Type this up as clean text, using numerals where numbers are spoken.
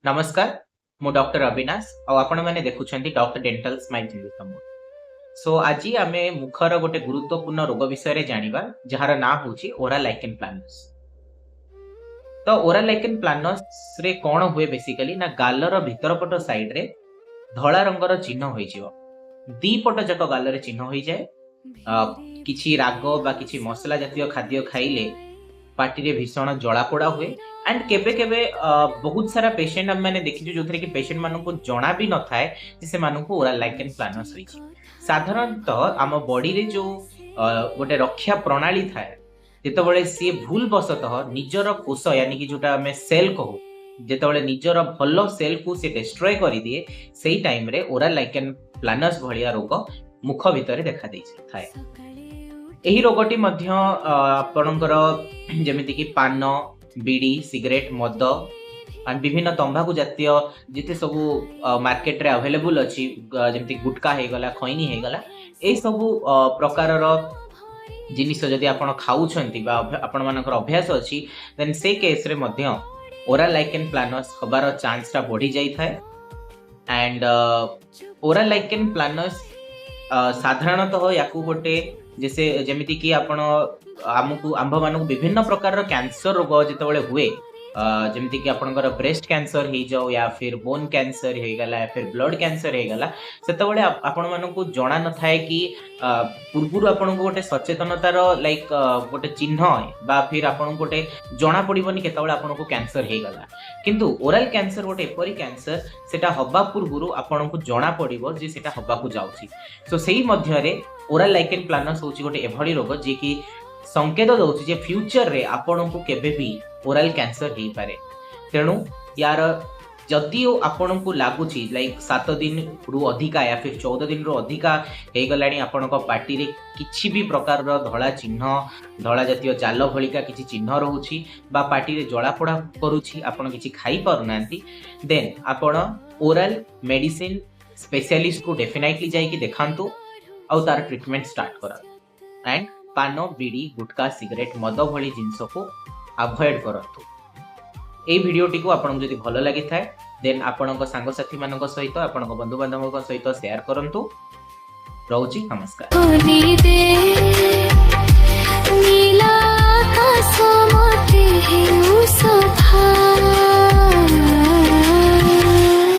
नमस्कार मु डॉक्टर अविनाश और आपण मैंने देखुछंती डॉक्टर डेंटल स्माइल टेलीविजन। सो आज आमे मुखर गोटे गुरुत्वपूर्ण रोग विषय रे जानिबा जहार ना होची ओरल लाइकेन प्लानस। तो ओरल लाइकेन प्लानस रे कोन हुए बेसिकली ना गालर भीतर पट साइड रे धळा रंगर चिन्ह होई जिवो। दी पट जक गालर चिन्ह होई जाय। किछि राग बा किछि मसला जातीय खाद्य खाइले पार्टी रे भीषण जला पोड़ा हुए एंड केबे केबे बहुत सारा पेशेंट हम मैंने देखि जो कि पेशेंट मानन को जणा भी न थाए कि से मानन को ओरल लाइकेन प्लानस होई छी। साधारणतः आम बॉडी रे जो गोटे रक्षा प्रणाली थाए जेतेबेले सी भूल वशतः निजर कोष यानी कि जोटा हमें सेल कहू जेतेबेले निजर भलो सेल को से डिस्ट्रॉय करि दिए सेही टाइम रे ओरल लाइकेन प्लानस भलिया रोग मुख भितर देखा देई थाए। एही रोगटी मध्य आपणकर जेमिति कि पान बीड़ी सिगरेट मद एंड विभिन्न तंबाकू जातीय जिते सबू मार्केट रे अवेलेबल अछि जेमिति गुटका हे गला खैनी हे गला ए सबू प्रकारर जिनिस जदि आपण खाउछंती बा आपण मानकर अभ्यास अछि देन से केस रे मध्य ओरल लाइकेन प्लानस हबार चांस ता बढ़ी जाई थाए। एंड ओरल लाइकेन प्लानस साधारणतः याकू गोटे जैसे जेमिति कि आपण आमको आंभ मानक विभिन्न प्रकार कैंसर रोग जितेबाला हुए जेमिति कि आपणकर ब्रेस्ट कैंसर हो जाओ या फिर बोन कैंसर हो गला या फिर ब्लड कैंसर हो गला सेतबेले आपण मानक जना न थाए कि पूर्वरु आपण गोटे सचेतनतार लाइक गोटे चिन्ह बा फिर आपण गोटे जना पड़िबनी केतबेले आपण को कैंसर हो गला किंतु ओरल कैंसर गोटे एपरी कैंसर सेटा हबा पूर्वरु आपण को जना पड़िबो जे सेटा हबा को जाउची। सो सेही मध्य रे ओरल लाइकेन प्लानस होची गोटे एभली रोग जे कि संकेत दउची जे फ्यूचर रे आपण को केबे भी ओरल कैंसर हो पारे। तेणु यार जदि आपण को लगुच लाइक 7 दिन रु अधिका या फिर 14 दिन रु अधिका हो गलानी आपण पार्टी रे किछि भी प्रकार धला चिन्ह धला जातीय जाल भलिका किछि चिन्ह रहउछि बा पार्टी रे जला पोड़ा करूछि आपण किछि खाई पारुनांती देन आपण ओरल मेडिसिन स्पेशलिस्ट को डेफिनेटली जाई कि देखांतु और तार ट्रीटमेंट स्टार्ट करा। एंड पान बीड़ी गुटका सिगरेट मद भली जिनस को अवॉइड करंतु। ए वीडियोटी को आपन जदि भलो लागि थाए देन आपन सांगसाथी मानक सहित आपन बंधु बांधव सहित शेयर करंतु। रहउची नमस्कार।